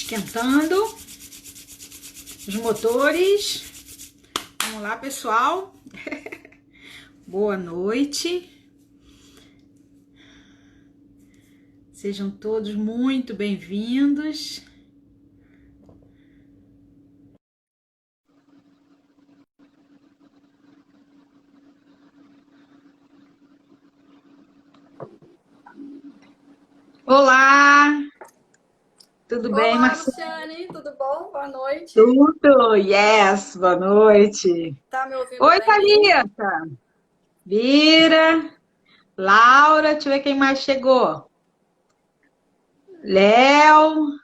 Esquentando os motores. Vamos lá, pessoal. Boa noite. Sejam todos muito bem-vindos. Olá! Tudo bem, Olá, Marcelo? Luciane, tudo bom? Boa noite. Tudo, yes, boa noite. Tá me ouvindo Oi, bem aí? Thalita. Vira, Laura, deixa eu ver quem mais chegou. Léo,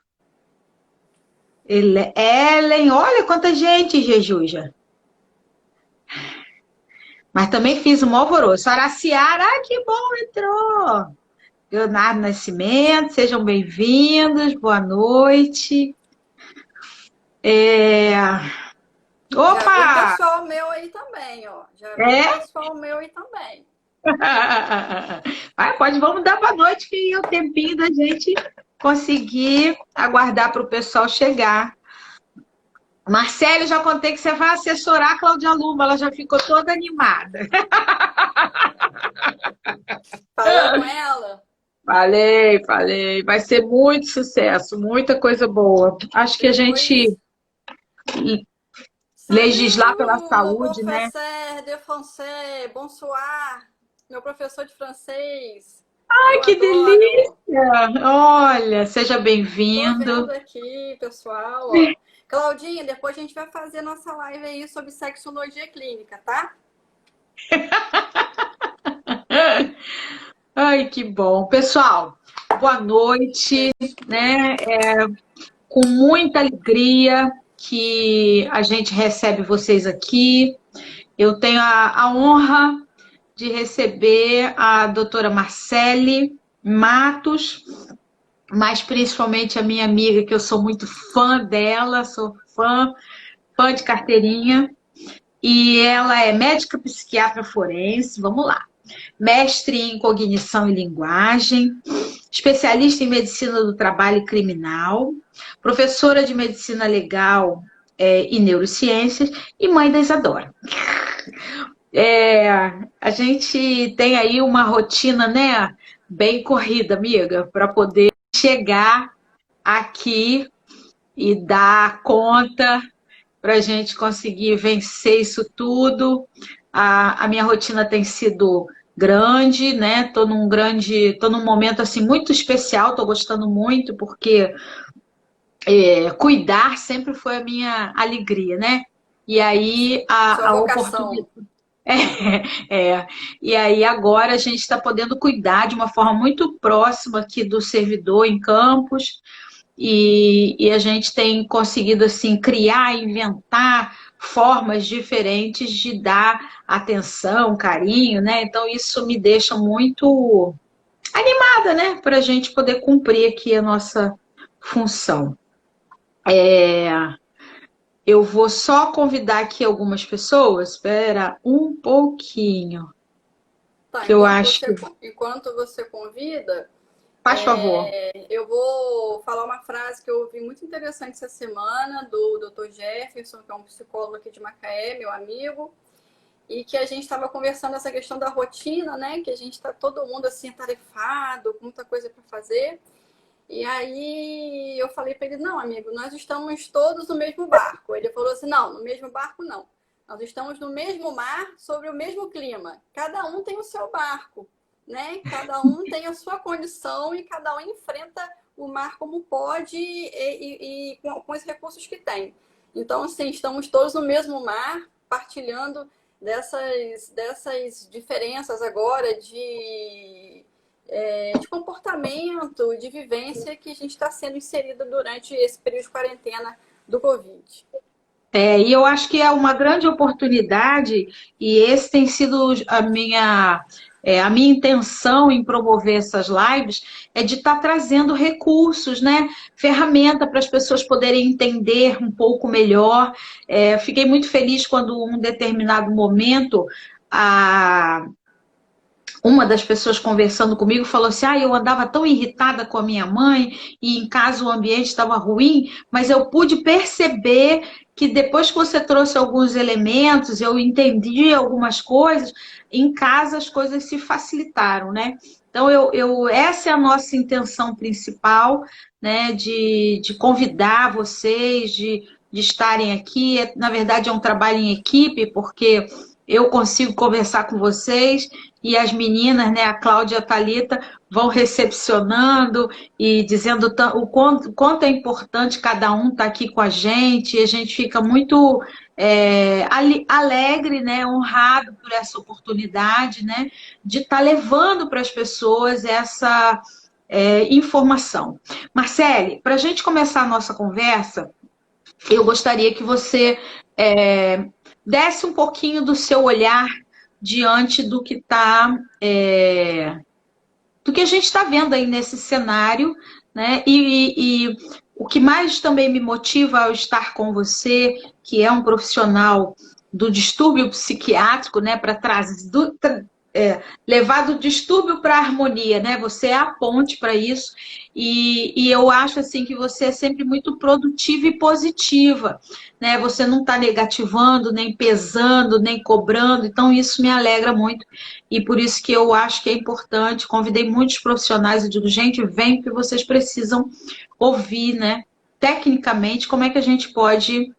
Ellen, olha quanta gente, Jejuja. Mas também fiz um alvoroço. Araciara, ai, que bom, entrou. Leonardo Nascimento, sejam bem-vindos, boa noite. Já vi um Opa! pessoal meu aí também, ó. Já vi um É? pessoal meu aí também. Vai, pode, vamos dar boa noite, que é o tempinho da gente conseguir aguardar para o pessoal chegar. Marcelo, já contei que você vai assessorar a Cláudia Luma, ela já ficou toda animada. Falou com ela? Falei. Vai ser muito sucesso, muita coisa boa. Acho que a gente Depois. legislar pela Salut, mon saúde, né? professeur de français, bonsoir. Meu professor de francês, que Ai, eu que adoro. delícia! Olha, seja Tô vendo bem-vindo. aqui, pessoal, ó. Claudinha, depois a gente vai fazer nossa live aí sobre sexologia clínica, tá? Ai, que bom. Pessoal, boa noite, né? Com muita alegria que a gente recebe vocês aqui. Eu tenho a honra de receber a doutora Marcele Matos, mas principalmente a minha amiga, que eu sou muito fã dela, sou fã de carteirinha, e ela é médica psiquiatra forense, vamos lá, mestre em cognição e linguagem, especialista em medicina do trabalho criminal, professora de medicina legal e neurociências, e mãe da Isadora. A gente tem aí uma rotina, né, bem corrida, amiga, para poder chegar aqui e dar conta para a gente conseguir vencer isso tudo. A minha rotina tem sido grande, né? Tô num momento assim muito especial, tô gostando muito, porque cuidar sempre foi a minha alegria, né? E aí Sua a vocação. oportunidade. E aí agora a gente está podendo cuidar de uma forma muito próxima aqui do servidor em Campos, e a gente tem conseguido assim criar, inventar formas diferentes de dar atenção, carinho, né? Então isso me deixa muito animada, né? Para a gente poder cumprir aqui a nossa função. Eu vou só convidar aqui algumas pessoas, espera um pouquinho, Tá, que eu acho que... enquanto você convida, Faz favor. eu vou falar uma frase que eu ouvi muito interessante essa semana do Dr. Jefferson, que é um psicólogo aqui de Macaé, meu amigo, e que a gente estava conversando essa questão da rotina, né? Que a gente está todo mundo assim atarefado, com muita coisa para fazer. E aí eu falei para ele, não, amigo, nós estamos todos no mesmo barco. Ele falou assim, não, no mesmo barco não. Nós estamos no mesmo mar, sobre o mesmo clima. Cada um tem o seu barco, né? Cada um tem a sua condição e cada um enfrenta o mar como pode e com os recursos que tem. Então, assim, estamos todos no mesmo mar, partilhando dessas diferenças agora de comportamento, de vivência que a gente está sendo inserido durante esse período de quarentena do Covid. E eu acho que é uma grande oportunidade, e esse tem sido a minha intenção em promover essas lives, é de estar trazendo recursos, né? Ferramenta para as pessoas poderem entender um pouco melhor. Fiquei muito feliz quando, em um determinado momento, a uma das pessoas conversando comigo falou assim: ah, eu andava tão irritada com a minha mãe e em casa o ambiente estava ruim, mas eu pude perceber que depois que você trouxe alguns elementos, eu entendi algumas coisas, em casa as coisas se facilitaram, né? Então, essa é a nossa intenção principal, né, de convidar vocês, de estarem aqui. Na verdade, é um trabalho em equipe, porque eu consigo conversar com vocês e as meninas, né, a Cláudia e a Thalita, vão recepcionando e dizendo o quanto é importante cada um estar aqui com a gente, e a gente fica muito alegre, né, honrado por essa oportunidade, né, de estar levando para as pessoas essa informação. Marcele, para a gente começar a nossa conversa, eu gostaria que você desse um pouquinho do seu olhar diante do que do que a gente está vendo aí nesse cenário, né? E o que mais também me motiva ao estar com você, que é um profissional do distúrbio psiquiátrico, né? Para levar do distúrbio para a harmonia, né? Você é a ponte para isso. E eu acho assim que você é sempre muito produtiva e positiva, né? Você não está negativando, nem pesando, nem cobrando. Então isso me alegra muito. E por isso que eu acho que é importante. Convidei muitos profissionais e digo, gente, vem porque vocês precisam ouvir, né? Tecnicamente, como é que a gente pode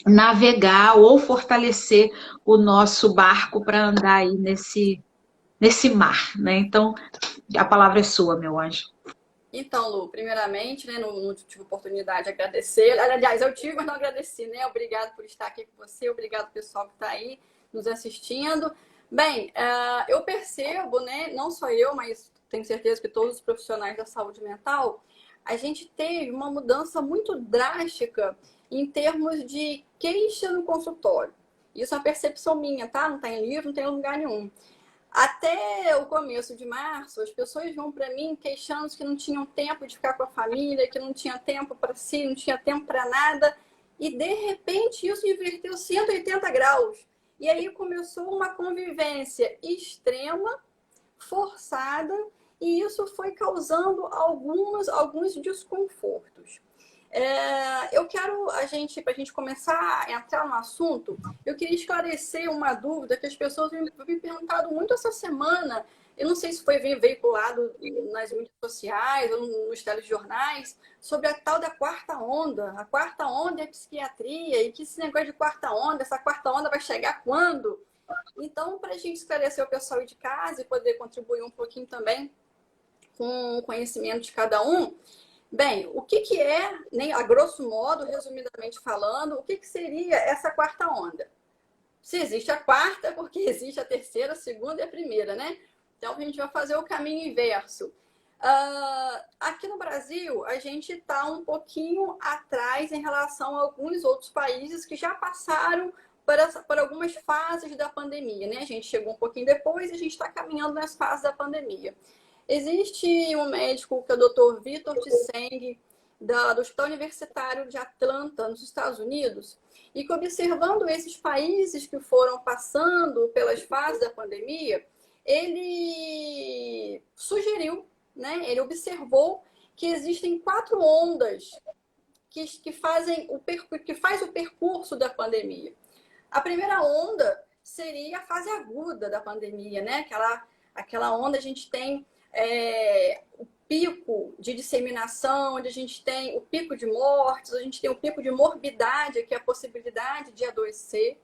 navegar ou fortalecer o nosso barco para andar aí nesse mar, né? Então, a palavra é sua, meu anjo. Então, Lu, primeiramente, né, não tive oportunidade de agradecer. Aliás, eu tive, mas não agradeci, né? Obrigado por estar aqui com você, obrigado pessoal que está aí nos assistindo. Bem, eu percebo, né, não só eu, mas tenho certeza que todos os profissionais da saúde mental, a gente teve uma mudança muito drástica em termos de queixa no consultório. Isso é uma percepção minha, tá? Não está em livro, não tem em lugar nenhum. Até o começo de março, as pessoas vão para mim queixando que não tinham tempo de ficar com a família, que não tinha tempo para si, não tinha tempo para nada. E, de repente, isso inverteu 180 graus. E aí começou uma convivência extrema, forçada, e isso foi causando alguns desconfortos. Eu quero, para a gente começar a entrar no assunto, eu queria esclarecer uma dúvida que as pessoas me perguntado muito essa semana. Eu não sei se foi veiculado nas mídias sociais ou nos telejornais, sobre a tal da quarta onda. A quarta onda é psiquiatria, e que esse negócio de quarta onda, essa quarta onda vai chegar quando? Então, para a gente esclarecer o pessoal de casa e poder contribuir um pouquinho também com o conhecimento de cada um, bem, o que é, né, a grosso modo, resumidamente falando, o que seria essa quarta onda? Se existe a quarta, porque existe a terceira, a segunda e a primeira, né? Então, a gente vai fazer o caminho inverso. Aqui no Brasil, a gente está um pouquinho atrás em relação a alguns outros países que já passaram por algumas fases da pandemia, né? A gente chegou um pouquinho depois e a gente está caminhando nas fases da pandemia. Existe um médico que é o Dr. Vitor Tseng, do Hospital Universitário de Atlanta, nos Estados Unidos, e que, observando esses países que foram passando pelas fases da pandemia, ele sugeriu, né, ele observou que existem 4 ondas que faz o percurso da pandemia. A primeira onda seria a fase aguda da pandemia, né? Aquela onda a gente tem o pico de disseminação, onde a gente tem o pico de mortes, a gente tem o pico de morbidade, que é a possibilidade de adoecer.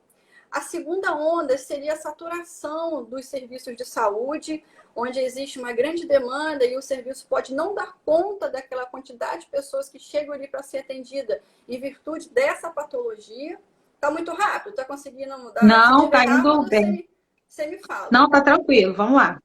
A segunda onda seria a saturação dos serviços de saúde, onde existe uma grande demanda e o serviço pode não dar conta daquela quantidade de pessoas que chegam ali para ser atendida em virtude dessa patologia. Está muito rápido? Está conseguindo mudar? Não, está indo bem. Você me fala. Não, está tranquilo, vamos lá.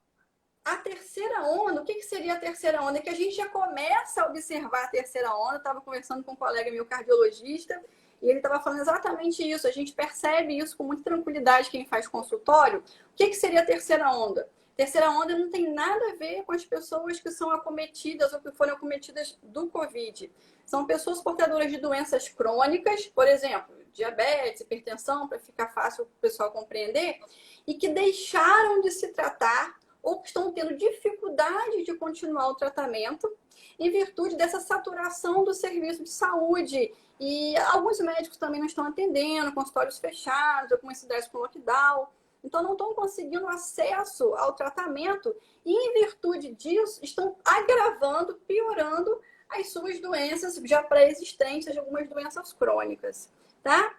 A terceira onda, o que seria a terceira onda? É que a gente já começa a observar a terceira onda. Eu estava conversando com um colega meu cardiologista e ele estava falando exatamente isso. A gente percebe isso com muita tranquilidade quem faz consultório. O que seria a terceira onda? Terceira onda não tem nada a ver com as pessoas que são acometidas ou que foram acometidas do Covid. São pessoas portadoras de doenças crônicas, por exemplo, diabetes, hipertensão, para ficar fácil o pessoal compreender, e que deixaram de se tratar ou que tendo dificuldade de continuar o tratamento em virtude dessa saturação do serviço de saúde. E alguns médicos também não estão atendendo, consultórios fechados, algumas cidades com lockdown. Então, não estão conseguindo acesso ao tratamento e, em virtude disso, estão agravando, piorando as suas doenças já pré-existentes, algumas doenças crônicas, tá?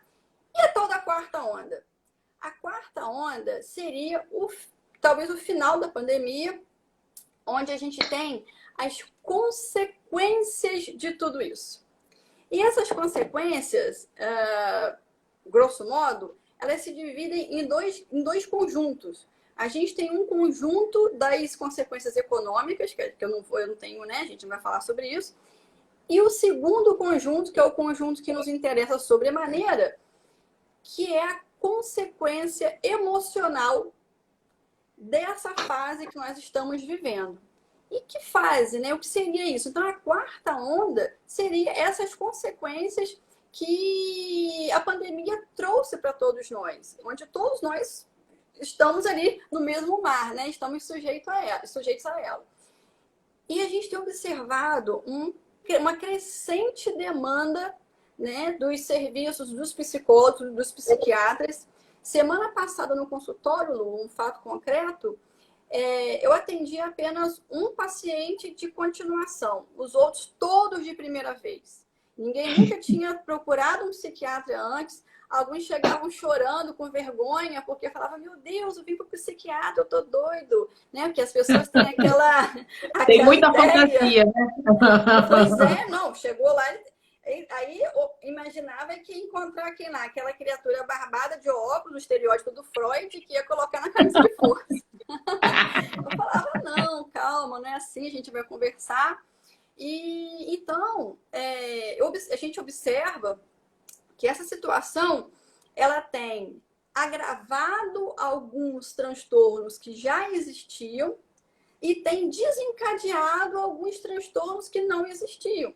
E a tal da quarta onda? A quarta onda seria talvez o final da pandemia, onde a gente tem as consequências de tudo isso. E essas consequências, grosso modo, elas se dividem em dois conjuntos. A gente tem um conjunto das consequências econômicas, que eu não tenho, né? A gente não vai falar sobre isso. E o segundo conjunto, que é o conjunto que nos interessa sobremaneira, que é a consequência emocional dessa fase que nós estamos vivendo. E que fase, né? O que seria isso? Então, a quarta onda seria essas consequências que a pandemia trouxe para todos nós, onde todos nós estamos ali no mesmo mar, né? Estamos sujeitos a ela. E a gente tem observado uma crescente demanda, né, dos serviços dos psicólogos, dos psiquiatras. Semana passada no consultório, Lu, um fato concreto, eu atendi apenas um paciente de continuação, os outros todos de primeira vez. Ninguém nunca tinha procurado um psiquiatra antes. Alguns chegavam chorando, com vergonha, porque falavam, meu Deus, eu vim para o psiquiatra, eu tô doido. Né? Porque as pessoas têm Tem muita ideia. fantasia, né? Pois é, não, chegou lá, aí eu imaginava que ia encontrar quem lá, aquela criatura barbada de óculos, o estereótipo do Freud, que ia colocar na camisa de força. Eu falava, não, calma, não é assim, a gente vai conversar. E então, a gente observa que essa situação, ela tem agravado alguns transtornos que já existiam e tem desencadeado alguns transtornos que não existiam,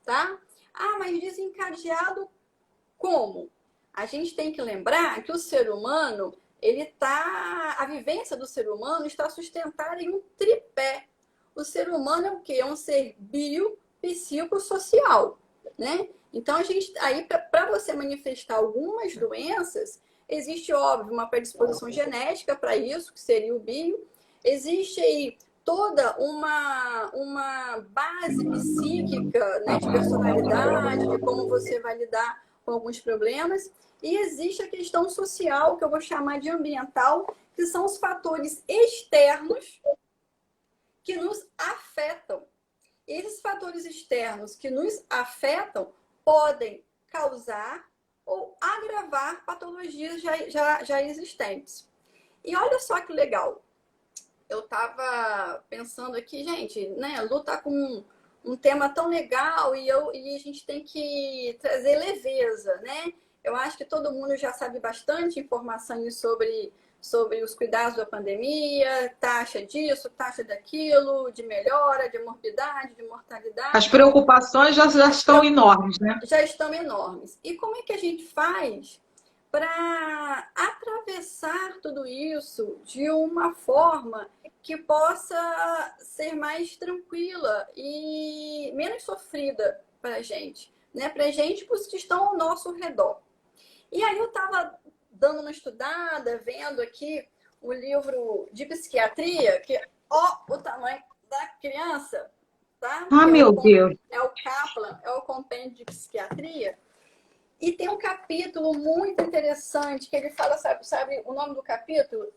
tá? Ah, mas desencadeado como? A gente tem que lembrar que o ser humano, a vivência do ser humano está sustentada em um tripé. O ser humano é o quê? É um ser biopsicossocial, né? Então, para você manifestar algumas doenças, existe, óbvio, uma predisposição genética para isso, que seria o bio. Existe aí toda uma base psíquica, né, de personalidade, de como você vai lidar com alguns problemas. E existe a questão social, que eu vou chamar de ambiental, que são os fatores externos que nos afetam. Esses fatores externos que nos afetam podem causar ou agravar patologias já existentes. E olha só que legal. Eu estava pensando aqui, gente, né? A Lu tá com um tema tão legal e a gente tem que trazer leveza, né? Eu acho que todo mundo já sabe bastante informações sobre os cuidados da pandemia, taxa disso, taxa daquilo, de melhora, de morbidade, de mortalidade. As preocupações já estão enormes, né? Já estão enormes. E como é que a gente faz para atravessar tudo isso de uma forma que possa ser mais tranquila e menos sofrida para a gente, né? Para a gente, para os que estão ao nosso redor. E aí eu estava dando uma estudada, vendo aqui o livro de psiquiatria, que ó o tamanho da criança, tá? Ah, meu Deus! É o Kaplan, é o compêndio de psiquiatria. E tem um capítulo muito interessante que ele fala, sabe o nome do capítulo?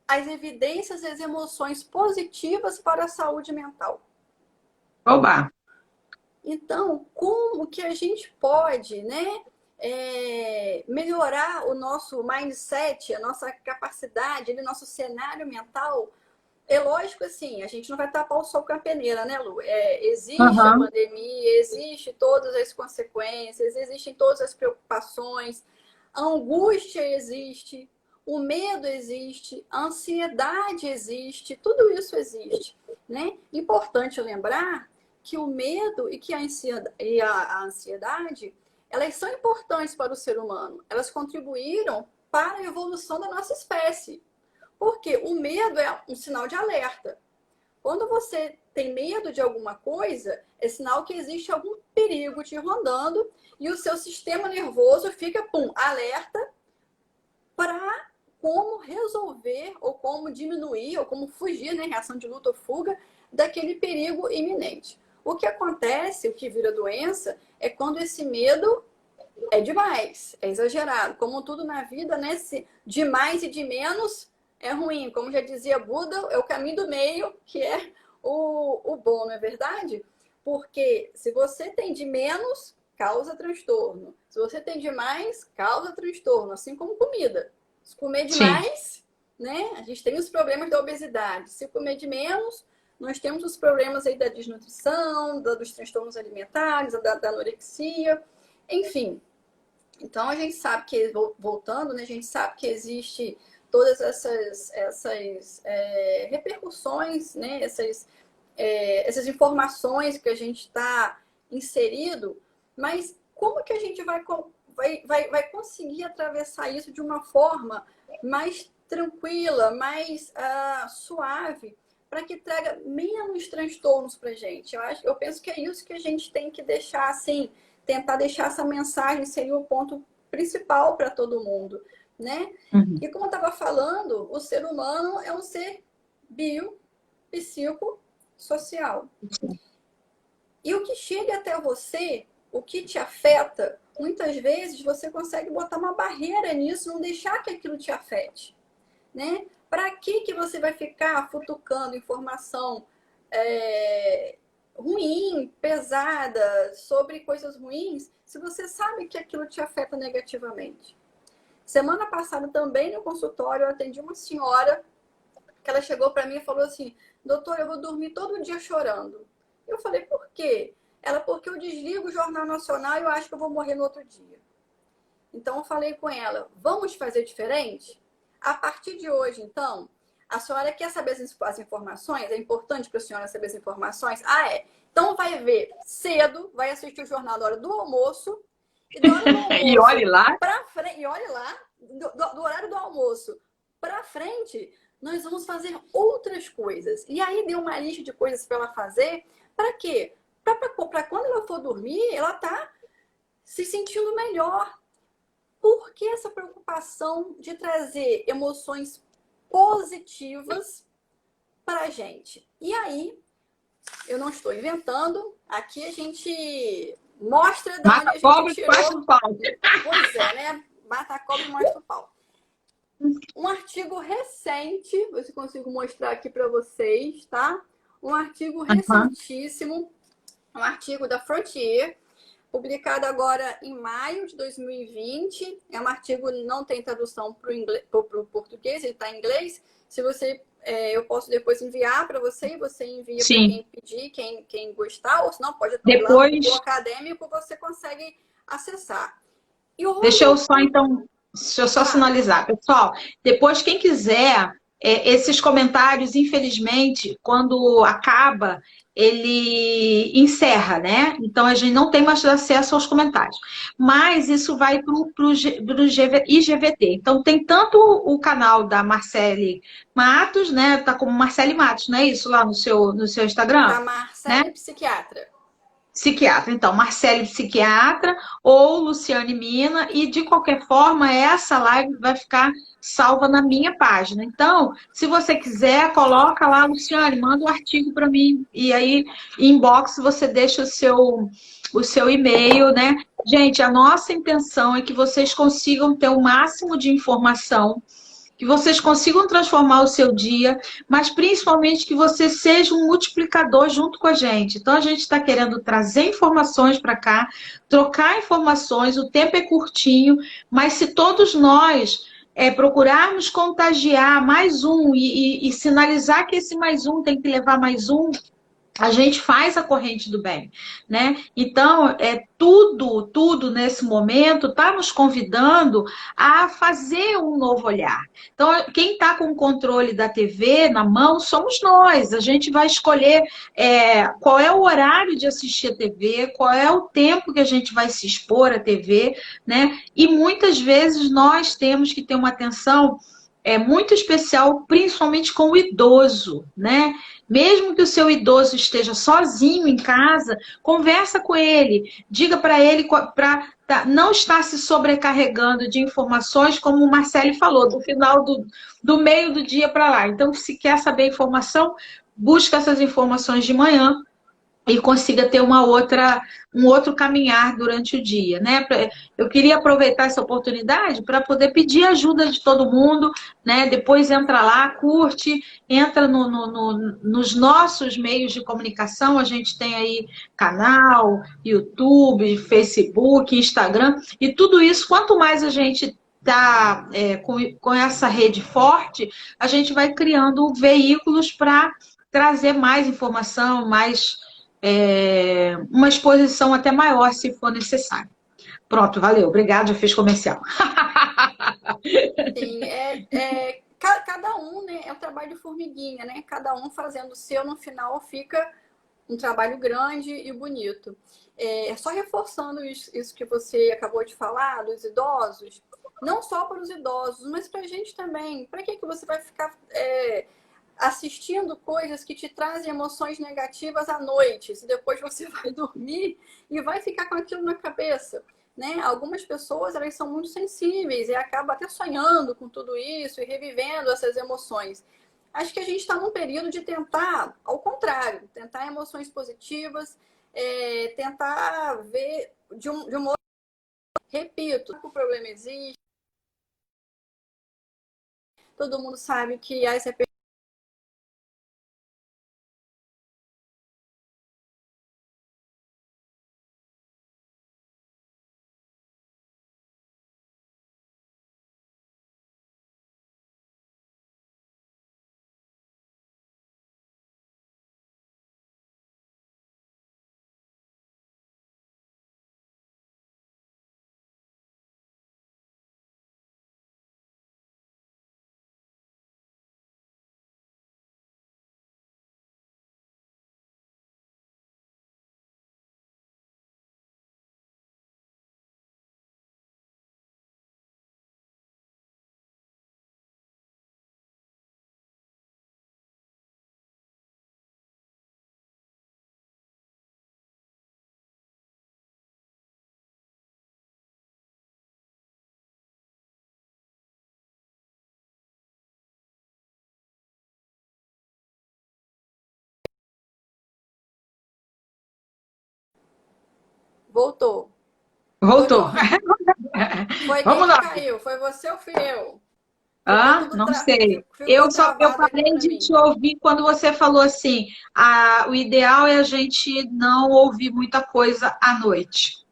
As evidências e as emoções positivas para a saúde mental. Oba! Então, como que a gente pode, né, melhorar o nosso mindset, a nossa capacidade, o nosso cenário mental? É lógico, assim, a gente não vai tapar o sol com a peneira, né, Lu? Existe a pandemia, existe todas as consequências, existem todas as preocupações, a angústia existe, o medo existe, a ansiedade existe, tudo isso existe, né? Importante lembrar que o medo e que a ansiedade, elas são importantes para o ser humano. Elas contribuíram para a evolução da nossa espécie. Porque o medo é um sinal de alerta. Quando você tem medo de alguma coisa, é sinal que existe algum perigo te rondando e o seu sistema nervoso fica, alerta para como resolver ou como diminuir ou como fugir, né, reação de luta ou fuga, daquele perigo iminente. O que acontece, o que vira doença, é quando esse medo é demais, é exagerado. Como tudo na vida, né, se de mais e de menos é ruim. Como já dizia Buda, é o caminho do meio que é o bom, não é verdade? Porque se você tem de menos, causa transtorno. Se você tem de mais, causa transtorno. Assim como comida. Se comer demais, né, a gente tem os problemas da obesidade. Se comer de menos, nós temos os problemas aí da desnutrição, dos transtornos alimentares, da anorexia, enfim. Então, a gente sabe que, voltando, né, a gente sabe que existe todas essas repercussões, né, essas informações que a gente está inserido, mas como que a gente vai conseguir atravessar isso de uma forma mais tranquila, mais suave, para que traga menos transtornos para a gente? Eu penso que é isso que a gente tem que deixar, assim, tentar deixar essa mensagem, seria o ponto principal para todo mundo, né? Uhum. E como eu estava falando, o ser humano é um ser psicossocial. E o que chega até você, o que te afeta, muitas vezes você consegue botar uma barreira nisso, não deixar que aquilo te afete, né? Para que você vai ficar futucando informação ruim, pesada, sobre coisas ruins, se você sabe que aquilo te afeta negativamente? Semana passada também no consultório eu atendi uma senhora que ela chegou para mim e falou assim: doutor, eu vou dormir todo dia chorando. Eu falei: por quê? Ela: porque eu desligo o Jornal Nacional e eu acho que eu vou morrer no outro dia. Então eu falei com ela: vamos fazer diferente? A partir de hoje, então, a senhora quer saber as informações? É importante para a senhora saber as informações? Então vai ver cedo, vai assistir o jornal na hora do almoço. E do hora do almoço E olhe lá. e olhe lá, do horário do almoço para frente, nós vamos fazer outras coisas. E aí deu uma lista de coisas para ela fazer. Para quê? Para quando ela for dormir, ela tá se sentindo melhor. Por que essa preocupação de trazer emoções positivas para a gente? E aí, eu não estou inventando, aqui a gente mostra de onde a gente tirou. Mata o pau. Pois é, né? Mata a cobra e mostra o pau. Um artigo recente, ver se consigo mostrar aqui para vocês, tá? Um artigo recentíssimo, um artigo da Frontier, publicado agora em maio de 2020. É um artigo, não tem tradução para o português, ele está em inglês. Se você, eu posso depois enviar para você, e você envia para quem pedir, quem gostar, ou se não, pode estar lá no Google Acadêmico, você consegue acessar. Deixa eu só sinalizar, pessoal. Depois, quem quiser, esses comentários, infelizmente, quando acaba, ele encerra, né? Então, a gente não tem mais acesso aos comentários. Mas isso vai para o IGVT. Então, tem tanto o canal da Marcele Matos, né? Tá como Marcele Matos, não é isso? Lá no seu Instagram? Da Marcele, né? Psiquiatra. Então, Marcele Psiquiatra ou Luciane Mina, e de qualquer forma, essa live vai ficar salva na minha página. Então, se você quiser, coloca lá, Luciane, manda um artigo para mim, e aí, inbox, você deixa o seu e-mail, né? Gente, a nossa intenção é que vocês consigam ter o máximo de informação, que vocês consigam transformar o seu dia, mas principalmente que você seja um multiplicador junto com a gente. Então, a gente está querendo trazer informações para cá, trocar informações, o tempo é curtinho, mas se todos nós procurarmos contagiar mais um e sinalizar que esse mais um tem que levar mais um, a gente faz a corrente do bem, né? Então, tudo nesse momento está nos convidando a fazer um novo olhar. Então, quem está com o controle da TV na mão somos nós. A gente vai escolher qual é o horário de assistir a TV, qual é o tempo que a gente vai se expor à TV, né? E muitas vezes nós temos que ter uma atenção é muito especial, principalmente com o idoso, né? Mesmo que o seu idoso esteja sozinho em casa, conversa com ele, diga para ele para não estar se sobrecarregando de informações, como o Marcelo falou, do final do meio do dia para lá. Então, se quer saber informação, busca essas informações de manhã e consiga ter um outro caminhar durante o dia, né? Eu queria aproveitar essa oportunidade para poder pedir ajuda de todo mundo, né? Depois entra lá, curte, entra nos nossos meios de comunicação, a gente tem aí canal, YouTube, Facebook, Instagram, e tudo isso, quanto mais a gente tá com essa rede forte, a gente vai criando veículos para trazer mais informação, mais uma exposição até maior, se for necessário. Pronto, valeu. Obrigado, já fiz comercial. Sim, cada um, né, é um trabalho de formiguinha, né? Cada um fazendo o seu, no final fica um trabalho grande e bonito. Só reforçando isso que você acabou de falar, dos idosos, não só para os idosos, mas para a gente também. Para que você vai ficar assistindo coisas que te trazem emoções negativas à noite, se depois você vai dormir e vai ficar com aquilo na cabeça, né? Algumas pessoas, elas são muito sensíveis e acabam até sonhando com tudo isso e revivendo essas emoções. Acho que a gente está num período de tentar, ao contrário, tentar emoções positivas, tentar ver de um outro. Repito, o problema existe, todo mundo sabe que as voltou. Tô te Voltou. ouvindo. Foi quem Vamos que lá. caiu? Foi você ou fui eu? Ah, não sei. Ficou Eu travado aqui parei para de te mim. ouvir quando você falou assim: o ideal é a gente não ouvir muita coisa à noite.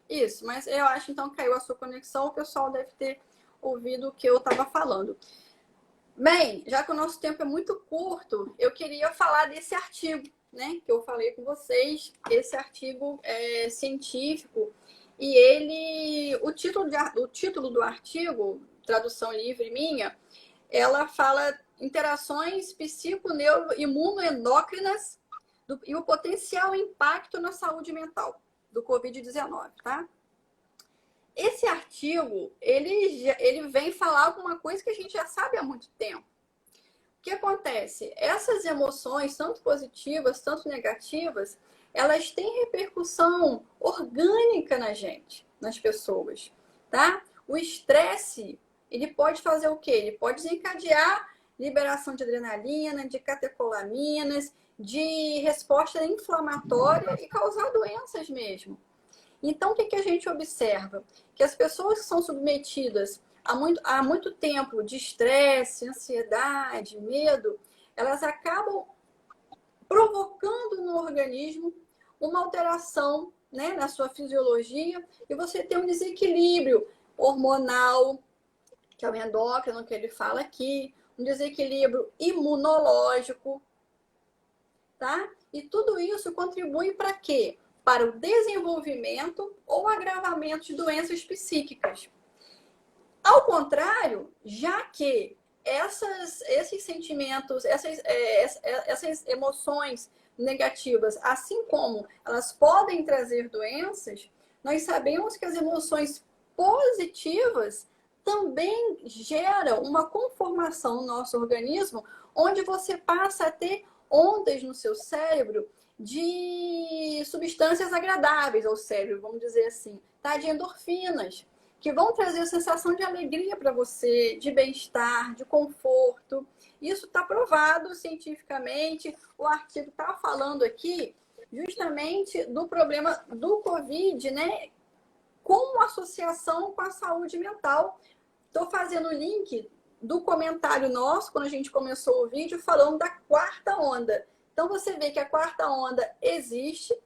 Isso, mas eu acho então que caiu a sua conexão, o pessoal deve ter ouvido o que eu estava falando. Bem, já que o nosso tempo é muito curto, eu queria falar desse artigo, né, que eu falei com vocês. Esse artigo é científico e o título do artigo, tradução livre minha, ela fala interações psico-neuroimunoendócrinas e o potencial impacto na saúde mental do Covid-19, tá? Esse artigo, ele vem falar alguma coisa que a gente já sabe há muito tempo. O que acontece? Essas emoções, tanto positivas, tanto negativas, elas têm repercussão orgânica na gente, nas pessoas, tá? O estresse, ele pode fazer o quê? Ele pode desencadear liberação de adrenalina, de catecolaminas, de resposta inflamatória e causar doenças mesmo. Então, o que a gente observa? Que as pessoas que são submetidas há muito tempo de estresse, ansiedade, medo, elas acabam provocando no organismo uma alteração, né, na sua fisiologia, e você tem um desequilíbrio hormonal, que é o endócrino que ele fala aqui, um desequilíbrio imunológico, tá? E tudo isso contribui para quê? Para o desenvolvimento ou agravamento de doenças psíquicas. Ao contrário, já que esses sentimentos, essas emoções negativas, assim como elas podem trazer doenças, nós sabemos que as emoções positivas também gera uma conformação no nosso organismo, onde você passa a ter ondas no seu cérebro de substâncias agradáveis ao cérebro, vamos dizer assim, tá? De endorfinas, que vão trazer a sensação de alegria para você, de bem-estar, de conforto. Isso está provado cientificamente. O artigo está falando aqui justamente do problema do Covid, né? Com associação com a saúde mental. Estou fazendo o link do comentário nosso, quando a gente começou o vídeo, falando da quarta onda. Então, você vê que a quarta onda existe,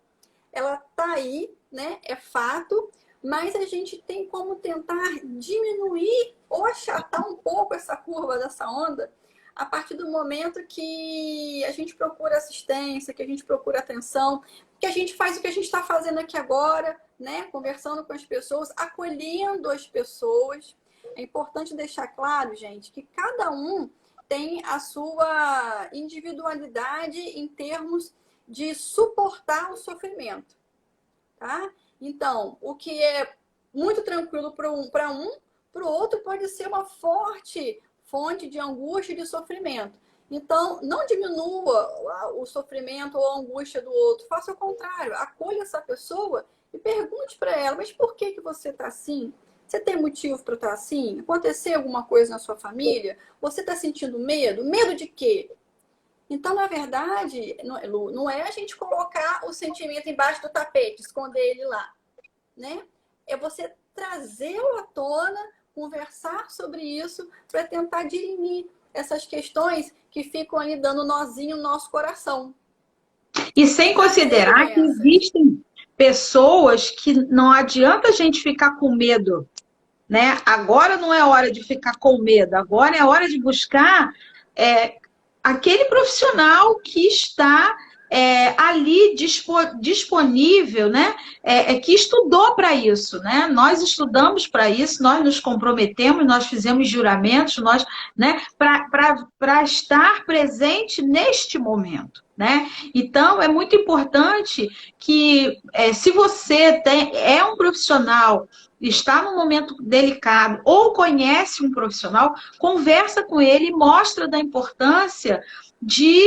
ela está aí, né? É fato, mas a gente tem como tentar diminuir ou achatar um pouco essa curva dessa onda a partir do momento que a gente procura assistência, que a gente procura atenção, que a gente faz o que a gente está fazendo aqui agora, né? Conversando com as pessoas, acolhendo as pessoas. É importante deixar claro, gente, que cada um tem a sua individualidade em termos de suportar o sofrimento, tá? Então, o que é muito tranquilo para um, para o outro pode ser uma forte fonte de angústia e de sofrimento. Então, não diminua o sofrimento ou a angústia do outro. Faça o contrário. Acolha essa pessoa e pergunte para ela, mas por que você está assim? Você tem motivo para estar assim? Aconteceu alguma coisa na sua família? Você está sentindo medo? Medo de quê? Então, na verdade, não é a gente colocar o sentimento embaixo do tapete, esconder ele lá, né? É você trazê-lo à tona, conversar sobre isso para tentar dirimir essas questões que ficam ali dando nozinho no nosso coração. E sem considerar que existem pessoas que não adianta a gente ficar com medo, né? Agora não é hora de ficar com medo, agora é hora de buscar aquele profissional que está ali disponível, né? Que estudou para isso, né? Nós estudamos para isso, nós nos comprometemos, nós fizemos juramentos, né? Para estar presente neste momento, né? Então, é muito importante que, se você é um profissional, está num momento delicado ou conhece um profissional, conversa com ele e mostra da importância de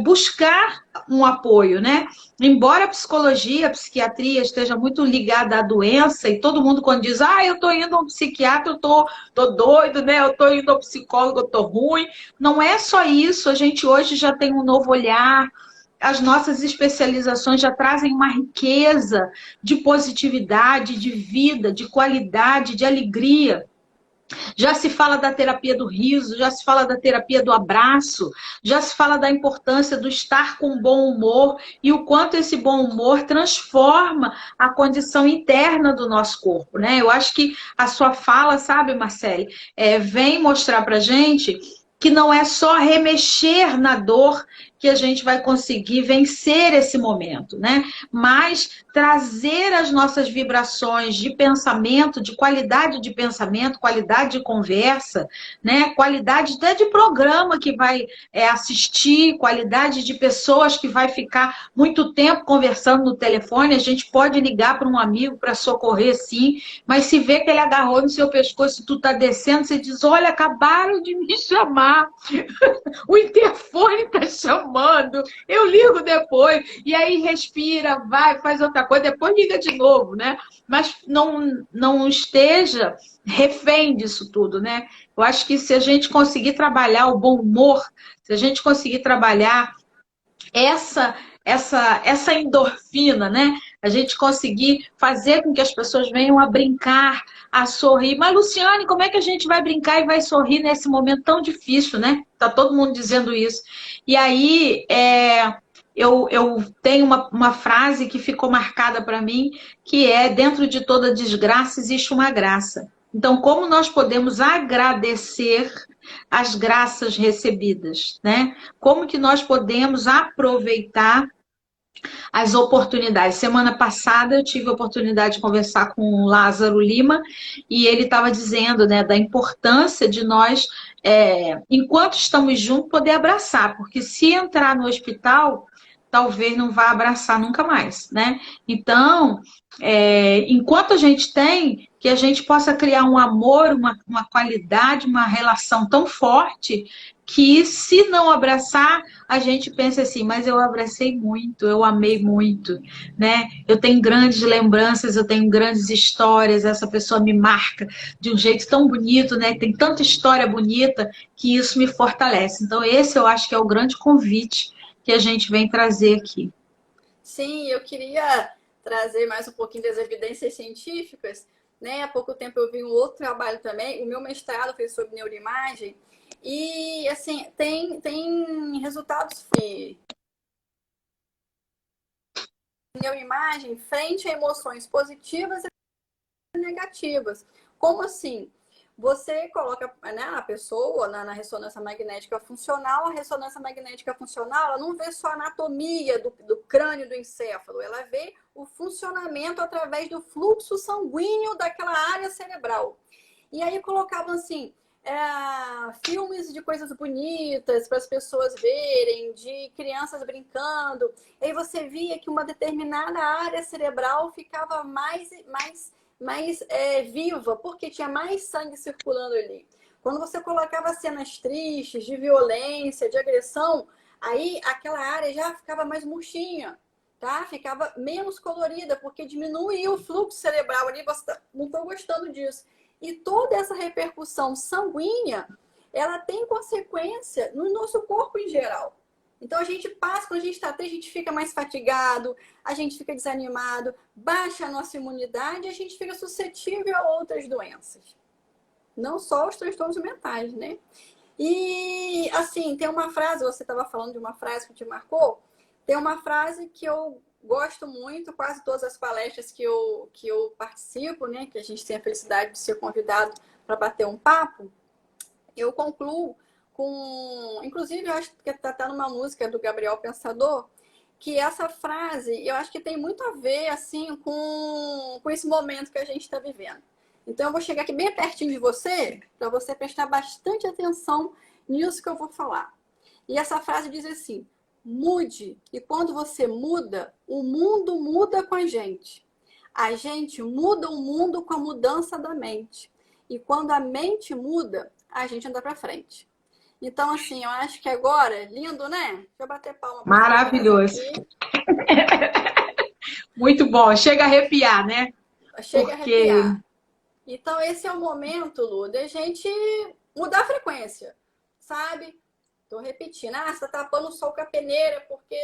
buscar um apoio, né? Embora a psicologia, a psiquiatria esteja muito ligada à doença, e todo mundo quando diz, eu tô indo a um psiquiatra, eu tô doido, né? Eu tô indo ao psicólogo, eu tô ruim. Não é só isso, a gente hoje já tem um novo olhar, as nossas especializações já trazem uma riqueza de positividade, de vida, de qualidade, de alegria. Já se fala da terapia do riso, já se fala da terapia do abraço, já se fala da importância do estar com bom humor e o quanto esse bom humor transforma a condição interna do nosso corpo, né? Eu acho que a sua fala, sabe, Marcele, vem mostrar pra gente que não é só remexer na dor que a gente vai conseguir vencer esse momento, né? Mas trazer as nossas vibrações de pensamento, de qualidade de pensamento, qualidade de conversa, né? Qualidade até de programa que vai assistir, qualidade de pessoas que vai ficar muito tempo conversando no telefone. A gente pode ligar para um amigo para socorrer, sim, mas se vê que ele agarrou no seu pescoço e tu tá descendo, você diz, olha, acabaram de me chamar, o interfone tá chamando, eu ligo depois, e aí respira, vai, faz outra coisa, depois liga de novo, né? Mas não esteja refém disso tudo, né? Eu acho que se a gente conseguir trabalhar o bom humor, se a gente conseguir trabalhar essa endorfina, né? A gente conseguir fazer com que as pessoas venham a brincar, a sorrir. Mas, Luciane, como é que a gente vai brincar e vai sorrir nesse momento tão difícil, né? Tá todo mundo dizendo isso. E aí, eu tenho uma frase que ficou marcada para mim, que é, dentro de toda desgraça existe uma graça. Então, como nós podemos agradecer as graças recebidas, né? Como que nós podemos aproveitar as oportunidades. Semana passada eu tive a oportunidade de conversar com o Lázaro Lima e ele estava dizendo, né, da importância de nós, enquanto estamos juntos, poder abraçar, porque se entrar no hospital, talvez não vá abraçar nunca mais, né? Então, enquanto a gente tem, que a gente possa criar um amor, uma qualidade, uma relação tão forte que, se não abraçar, a gente pensa assim, mas eu abracei muito, eu amei muito, né? Eu tenho grandes lembranças, eu tenho grandes histórias, essa pessoa me marca de um jeito tão bonito, né? Tem tanta história bonita que isso me fortalece. Então, esse eu acho que é o grande convite que a gente vem trazer aqui. Sim, eu queria trazer mais um pouquinho das evidências científicas, né? Há pouco tempo eu vi um outro trabalho também, o meu mestrado foi sobre neuroimagem, e assim, tem resultados de neuroimagem frente a emoções positivas e negativas. Como assim? Você coloca, né, a pessoa na ressonância magnética funcional, a ressonância magnética funcional, ela não vê só a anatomia do crânio do encéfalo, ela vê o funcionamento através do fluxo sanguíneo daquela área cerebral. E aí colocavam assim, filmes de coisas bonitas para as pessoas verem, de crianças brincando. E aí você via que uma determinada área cerebral ficava mais viva, porque tinha mais sangue circulando ali. Quando você colocava cenas tristes, de violência, de agressão, aí aquela área já ficava mais murchinha, tá? Ficava menos colorida, porque diminuía o fluxo cerebral ali, você não estou gostando disso. E toda essa repercussão sanguínea, ela tem consequência no nosso corpo em geral. Então a gente passa, quando a gente está triste, a gente fica mais fatigado, a gente fica desanimado, baixa a nossa imunidade e a gente fica suscetível a outras doenças. Não só os transtornos mentais, né? E assim, tem uma frase, você estava falando de uma frase que te marcou, tem uma frase que eu gosto muito, quase todas as palestras que eu participo, né? Que a gente tem a felicidade de ser convidado para bater um papo, eu concluo inclusive, eu acho que tá numa música do Gabriel Pensador, que essa frase, eu acho que tem muito a ver, assim, com esse momento que a gente está vivendo. Então, eu vou chegar aqui bem pertinho de você, para você prestar bastante atenção nisso que eu vou falar. E essa frase diz assim: mude, e quando você muda, o mundo muda com a gente. A gente muda o mundo com a mudança da mente. E quando a mente muda, a gente anda para frente. Então, assim, eu acho que agora, lindo, né? Deixa eu bater palma para essa Maravilhoso. frase aqui. Muito bom. Chega a arrepiar, né? Chega a Porque arrepiar. Então, esse é o momento, Lu, da gente mudar a frequência, sabe? Tô repetindo. Ah, você tá tapando o sol com a peneira porque...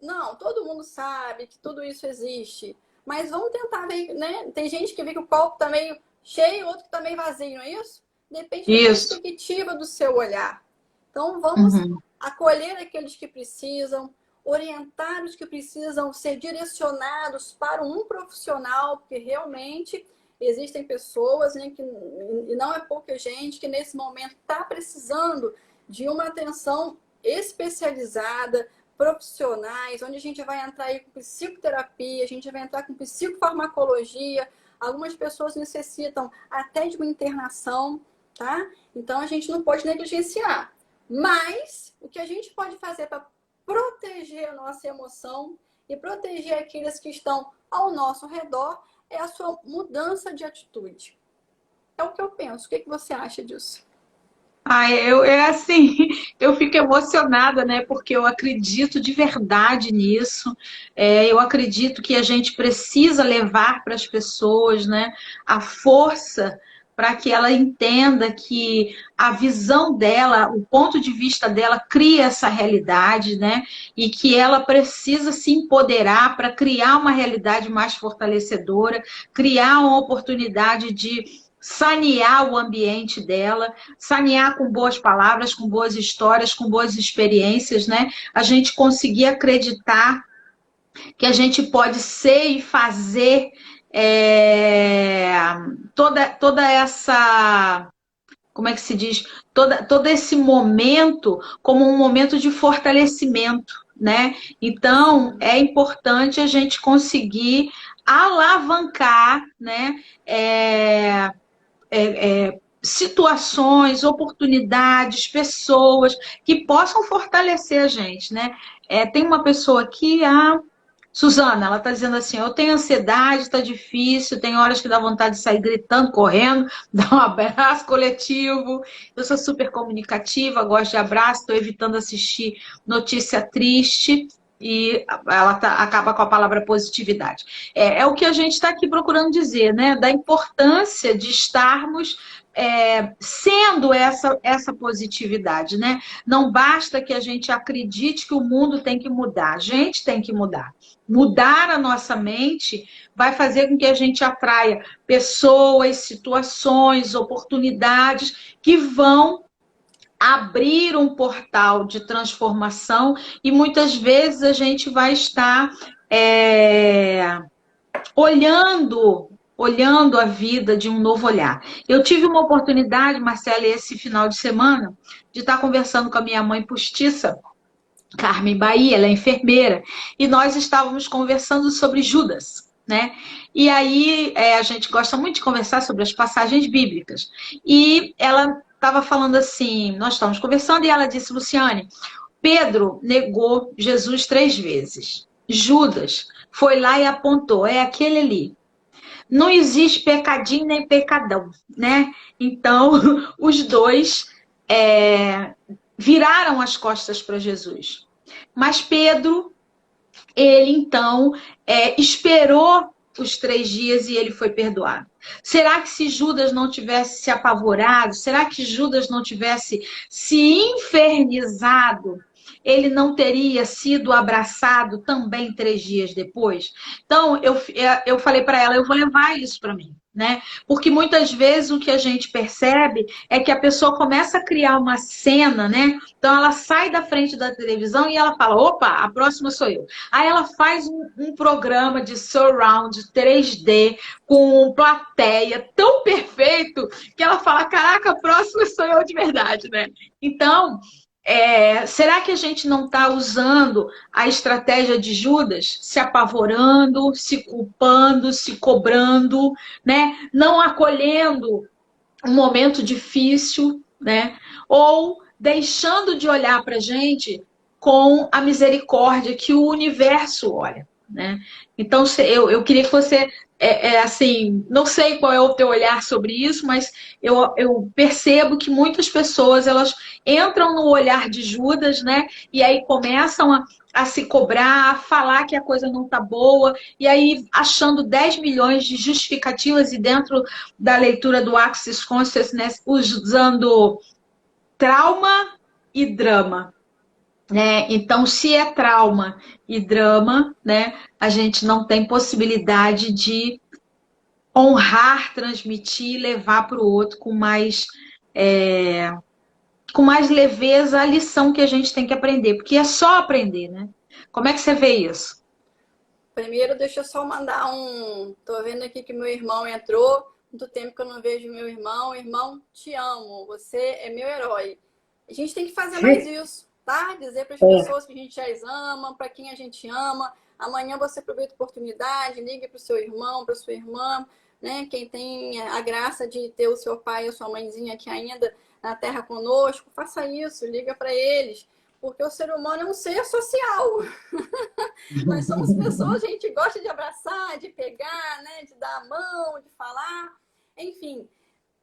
Não, todo mundo sabe que tudo isso existe. Mas vamos tentar ver, né? Tem gente que vê que o copo tá meio cheio, outro que tá meio vazio, não é isso? Depende da isso. perspectiva do seu olhar. Então, vamos Uhum. acolher aqueles que precisam, orientar os que precisam ser direcionados para um profissional, porque realmente existem pessoas, né, e não é pouca gente, que nesse momento está precisando de uma atenção especializada, profissionais, onde a gente vai entrar aí com psicoterapia, a gente vai entrar com psicofarmacologia, algumas pessoas necessitam até de uma internação, tá? Então, a gente não pode negligenciar. Mas o que a gente pode fazer para proteger a nossa emoção e proteger aqueles que estão ao nosso redor é a sua mudança de atitude. É o que eu penso. O que você acha disso? É assim, eu fico emocionada, né? Porque eu acredito de verdade nisso. Eu acredito que a gente precisa levar para as pessoas, né, a força para que ela entenda que a visão dela, o ponto de vista dela cria essa realidade, né? E que ela precisa se empoderar para criar uma realidade mais fortalecedora, criar uma oportunidade de sanear o ambiente dela, sanear com boas palavras, com boas histórias, com boas experiências, né? A gente conseguir acreditar que a gente pode ser e fazer toda essa, como é que se diz? Todo esse momento como um momento de fortalecimento, né? Então, é importante a gente conseguir alavancar, né? Situações, oportunidades, pessoas que possam fortalecer a gente, né? Tem uma pessoa aqui, Suzana, ela está dizendo assim, eu tenho ansiedade, está difícil, tem horas que dá vontade de sair gritando, correndo, dar um abraço coletivo. Eu sou super comunicativa, gosto de abraço, estou evitando assistir notícia triste. E ela acaba com a palavra positividade. É o que a gente está aqui procurando dizer, né? Da importância de estarmos sendo essa positividade, né? Não basta que a gente acredite que o mundo tem que mudar, a gente tem que mudar. Mudar a nossa mente vai fazer com que a gente atraia pessoas, situações, oportunidades que vão abrir um portal de transformação e muitas vezes a gente vai estar olhando a vida de um novo olhar. Eu tive uma oportunidade, Marcela, esse final de semana, de estar conversando com a minha mãe postiça, Carmen Bahia, ela é enfermeira, e nós estávamos conversando sobre Judas, né? E aí a gente gosta muito de conversar sobre as passagens bíblicas. E ela estava falando assim, nós estávamos conversando e ela disse, Luciane, Pedro negou Jesus 3 vezes. Judas foi lá e apontou, é aquele ali. Não existe pecadinho nem pecadão, né? Então, os dois viraram as costas para Jesus. Mas Pedro, ele então esperou os 3 dias e ele foi perdoado. Será que se Judas não tivesse se apavorado, será que Judas não tivesse se infernizado, ele não teria sido abraçado também 3 dias depois? Então, eu falei para ela, eu vou levar isso para mim, né? Porque muitas vezes o que a gente percebe é que a pessoa começa a criar uma cena, né? Então, ela sai da frente da televisão e ela fala, opa, a próxima sou eu. Aí ela faz um programa de surround 3D com plateia tão perfeito que ela fala, caraca, a próxima sou eu de verdade, né? Então, será que a gente não está usando a estratégia de Judas, se apavorando, se culpando, se cobrando, né? Não acolhendo um momento difícil, né? Ou deixando de olhar para a gente com a misericórdia que o universo olha, né? Então, eu queria que você, assim, não sei qual é o teu olhar sobre isso, mas eu percebo que muitas pessoas, elas entram no olhar de Judas, né? E aí começam a se cobrar, a falar que a coisa não tá boa, e aí achando 10 milhões de justificativas e dentro da leitura do Access Consciousness, usando trauma e drama. Né? Então, se é trauma e drama, né, a gente não tem possibilidade de honrar, transmitir, levar para o outro com mais leveza a lição que a gente tem que aprender, porque é só aprender, né? Como é que você vê isso? Primeiro, deixa eu só mandar Tô vendo aqui que meu irmão entrou. Muito tempo que eu não vejo meu irmão. Irmão, te amo. Você é meu herói. A gente tem que fazer mais isso, tá? Dizer para as pessoas que a gente as ama, para quem a gente ama. Amanhã você aproveita a oportunidade, ligue para o seu irmão, para sua irmã, né? Quem tem a graça de ter o seu pai e a sua mãezinha aqui ainda na Terra conosco, faça isso, liga para eles. Porque o ser humano é um ser social. Nós somos pessoas, a gente gosta de abraçar, de pegar, né? De dar a mão, de falar. Enfim,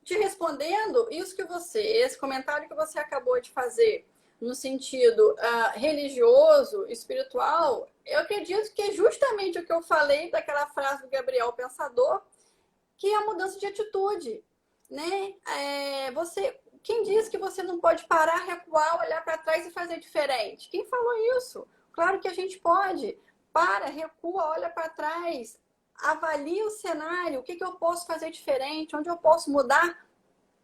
te respondendo, esse comentário que você acabou de fazer no sentido religioso, espiritual, eu acredito que é justamente o que eu falei daquela frase do Gabriel Pensador, que é a mudança de atitude, né? Quem diz que você não pode parar, recuar, olhar para trás e fazer diferente? Quem falou isso? Claro que a gente pode. Para, recua, olha para trás, avalia o cenário, o que eu posso fazer diferente, onde eu posso mudar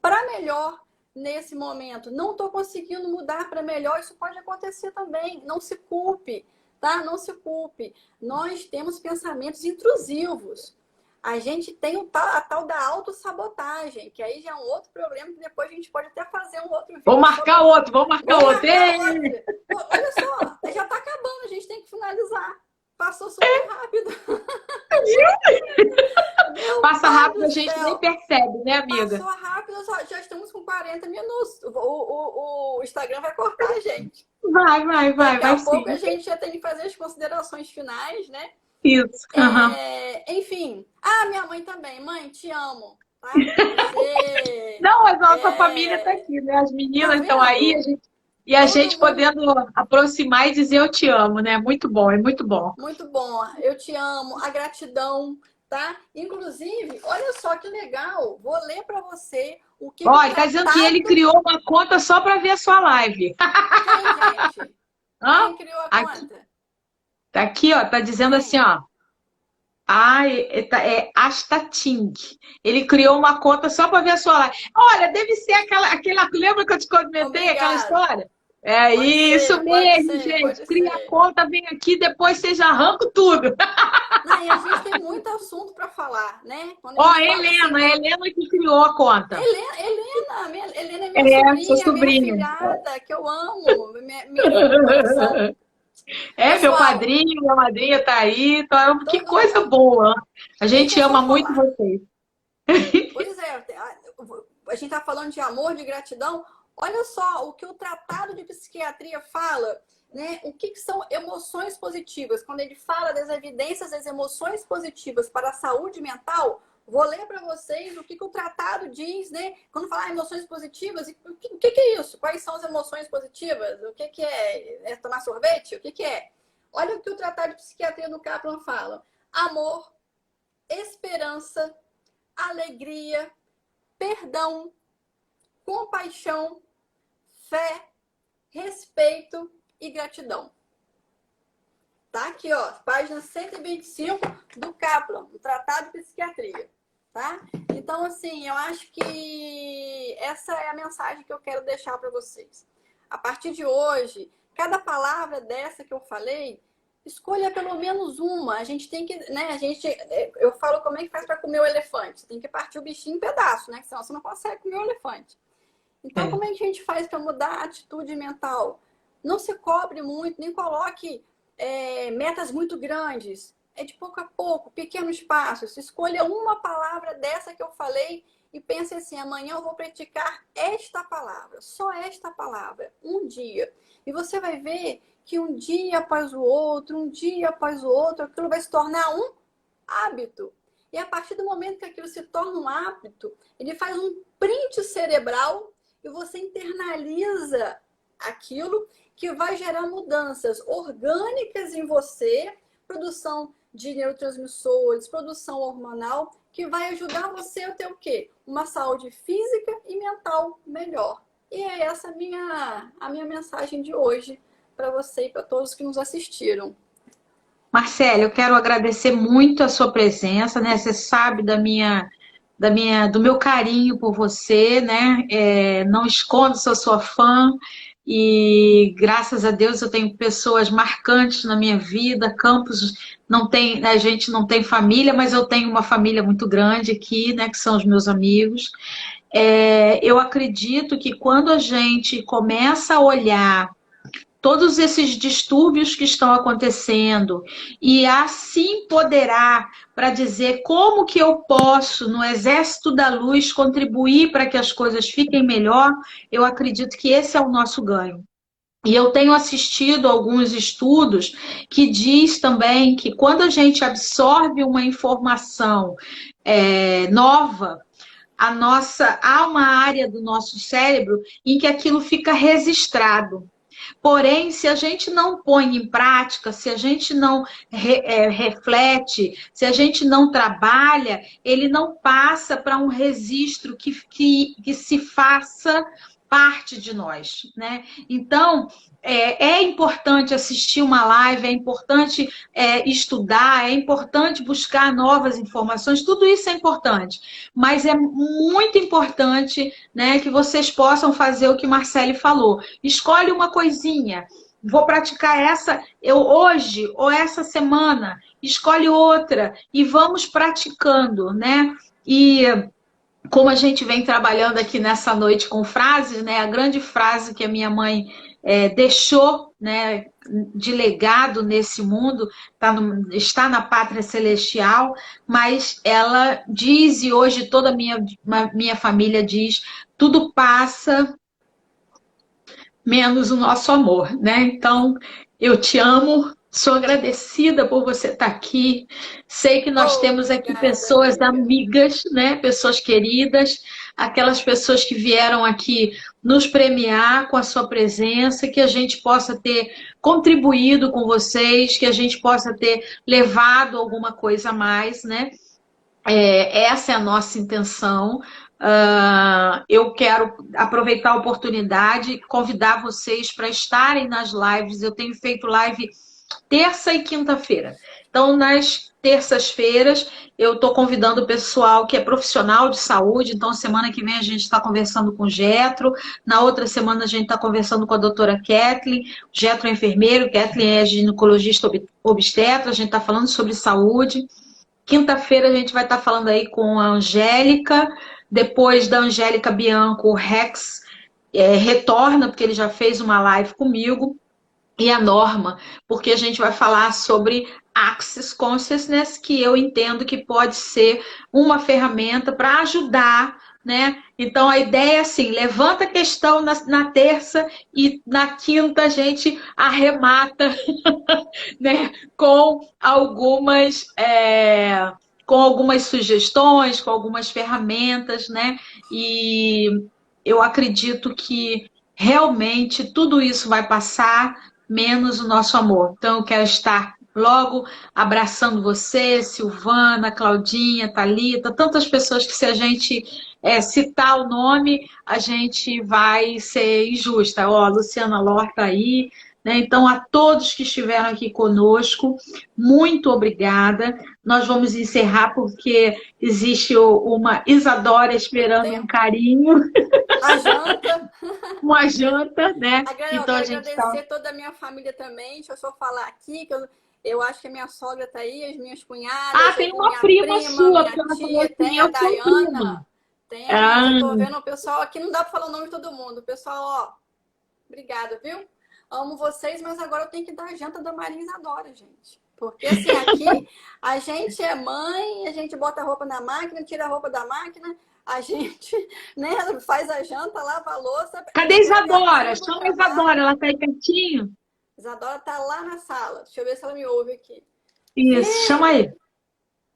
para melhor nesse momento. Não estou conseguindo mudar para melhor, isso pode acontecer também. Não se culpe, tá? Não se culpe. Nós temos pensamentos intrusivos. A gente tem a tal da autossabotagem, que aí já é um outro problema, que depois a gente pode até fazer um outro vídeo. Vamos marcar outro. Olha só, já está acabando, a gente tem que finalizar. Passou super rápido. Passa rápido, a gente nem percebe, né, amiga? Passou rápido, já estamos com 40 minutos. O Instagram vai cortar a gente. Vai Daqui a sim. pouco a gente já tem que fazer as considerações finais, né? Isso. Enfim. Ah, minha mãe também. Mãe, te amo. Tá? Você. Não, a nossa família está aqui, né? As Tá meninas estão aí, vendo? a Todo gente mundo. podendo aproximar e dizer eu te amo, né? Muito bom, é muito bom. Muito bom. Eu te amo. A gratidão, tá? Inclusive, olha só que legal. Vou ler para você o que o Olha, tá dizendo que ele tratado. criou uma conta só para ver a sua live. Quem, gente? Hã? Quem criou a Aqui, conta? tá aqui, ó, tá dizendo assim, Quem? ó. É Astating. Ele criou uma conta só para ver a sua live. Olha, deve ser aquela. Lembra que eu te comentei aquela Obrigado. história? É Pode isso ser, pode mesmo, ser, gente. pode Cria a ser. conta, vem aqui, depois vocês arrancam tudo. Não, e a gente tem muito assunto para falar, né? Quando a Ó, gente a fala assim, Helena, a Helena que criou a conta. Helena é minha É, sua sobrinha, minha sobrinha. afilhada, que eu amo, minha do coração. É, meu Pessoal, padrinho, minha madrinha tá aí. Então, que todo coisa mundo. boa. A Deixa gente eu só ama muito falar. vocês. Pois é, a gente está falando de amor, de gratidão. Olha só o que o Tratado de Psiquiatria fala, né? O que são emoções positivas? Quando ele fala das evidências das emoções positivas para a saúde mental, vou ler para vocês o que o tratado diz, né? Quando falar emoções positivas, o que é isso? Quais são as emoções positivas? O que é? É tomar sorvete? O que é? Olha o que o Tratado de Psiquiatria do Kaplan fala: amor, esperança, alegria, perdão, compaixão, fé, respeito e gratidão. Tá aqui, ó, página 125 do Kaplan, do Tratado de Psiquiatria, tá? Então, assim, eu acho que essa é a mensagem que eu quero deixar para vocês. A partir de hoje, cada palavra dessa que eu falei, escolha pelo menos uma. A gente tem que, né? Eu falo como é que faz para comer o elefante. Você tem que partir o bichinho em pedaço, né? Senão você não consegue comer o elefante. Então, como é que a gente faz para mudar a atitude mental? Não se cobre muito, nem coloque metas muito grandes. É de pouco a pouco, pequenos passos. Escolha uma palavra dessa que eu falei e pense assim: amanhã eu vou praticar esta palavra, só esta palavra, um dia. E você vai ver que um dia após o outro, aquilo vai se tornar um hábito. E a partir do momento que aquilo se torna um hábito, ele faz um print cerebral e você internaliza aquilo, que vai gerar mudanças orgânicas em você, produção de neurotransmissores, produção hormonal, que vai ajudar você a ter o quê? Uma saúde física e mental melhor. E é essa a minha mensagem de hoje para você e para todos que nos assistiram. Marcelo, eu quero agradecer muito a sua presença, né? Você sabe do meu carinho por você, né? Não escondo, sou sua fã e graças a Deus eu tenho pessoas marcantes na minha vida. Campos não tem, a gente não tem família, mas eu tenho uma família muito grande aqui, né? Que são os meus amigos. Eu acredito que quando a gente começa a olhar todos esses distúrbios que estão acontecendo e a se empoderar para dizer como que eu posso, no Exército da Luz, contribuir para que as coisas fiquem melhor, eu acredito que esse é o nosso ganho. E eu tenho assistido alguns estudos que diz também que quando a gente absorve uma informação nova, há uma área do nosso cérebro em que aquilo fica registrado. Porém, se a gente não põe em prática, se a gente não reflete, se a gente não trabalha, ele não passa para um registro que se faça parte de nós, né? Então, é importante assistir uma live, é importante estudar, é importante buscar novas informações, tudo isso é importante, mas é muito importante, né, que vocês possam fazer o que Marcele falou. Escolhe uma coisinha, vou praticar essa hoje ou essa semana, escolhe outra e vamos praticando, né? E como a gente vem trabalhando aqui nessa noite com frases, né? A grande frase que a minha mãe deixou, né, de legado nesse mundo está na pátria celestial, mas ela diz, e hoje toda a minha família diz, tudo passa, menos o nosso amor, né? Então, eu te amo, sou agradecida por você estar aqui. Sei que nós temos aqui Obrigada, pessoas amiga. amigas, né? Pessoas queridas, aquelas pessoas que vieram aqui nos premiar com a sua presença, que a gente possa ter contribuído com vocês, que a gente possa ter levado alguma coisa a mais, né? Essa é a nossa intenção. Eu quero aproveitar a oportunidade e convidar vocês para estarem nas lives. Eu tenho feito live terça e quinta-feira. Então, nas terças-feiras, eu estou convidando o pessoal que é profissional de saúde. Então, semana que vem a gente está conversando com o Getro. Na outra semana a gente está conversando com a doutora Kathleen. O Getro é enfermeiro, Kathleen é ginecologista obstetra. A gente está falando sobre saúde. Quinta-feira a gente vai estar falando aí com a Angélica. Depois da Angélica Bianco, o Rex retorna, porque ele já fez uma live comigo. E a Norma, porque a gente vai falar sobre Access Consciousness, que eu entendo que pode ser uma ferramenta para ajudar, né? Então a ideia é assim, levanta a questão na terça e na quinta a gente arremata, né? Com algumas sugestões, com algumas ferramentas, né? E eu acredito que realmente tudo isso vai passar, menos o nosso amor. Então eu quero estar logo abraçando você, Silvana, Claudinha, Thalita, tantas pessoas que se a gente citar o nome, a gente vai ser injusta. Ó, a Luciana Lor tá aí, né? Então, a todos que estiveram aqui conosco, muito obrigada. Nós vamos encerrar porque existe uma Isadora esperando um carinho, A janta. uma janta, né? Eu Então a quero gente está. agradecer toda a minha família também. Deixa eu só falar aqui que eu acho que a minha sogra está aí, as minhas cunhadas, Tem uma minha prima sua, minha porque ela falou tia, assim, tem a eu sou prima. Dayana, tem a Ah, Isa. Eu tô vendo o pessoal aqui, não dá para falar o nome de todo mundo. O pessoal, ó, obrigada, viu? Amo vocês, mas agora eu tenho que dar a janta da Maria Isadora, gente. Porque assim, aqui a gente é mãe, a gente bota a roupa na máquina, tira a roupa da máquina, a gente, né, faz a janta, lava a louça. cadê a Isadora? Chama a Isadora, ela está aí pertinho. Isadora tá lá na sala. Deixa eu ver se ela me ouve aqui. Isso, chama aí.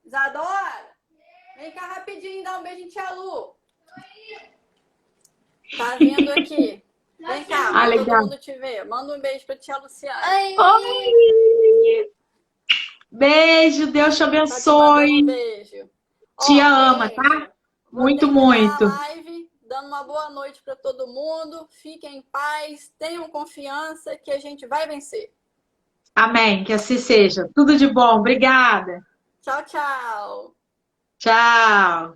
Isadora, vem cá rapidinho, dá um beijo em tia Lu. Tá vindo aqui. Vem cá, pra todo legal. mundo te ver. Manda um beijo pra tia Luciana. Oi! Beijo, Deus te Tá te mandando abençoe. um beijo. Tia Ó, ama, beijo. tá? Vou Muito, terminar muito. a live dando uma boa noite para todo mundo. Fiquem em paz, tenham confiança que a gente vai vencer. Amém, que assim seja. Tudo de bom. Obrigada. Tchau, tchau. Tchau.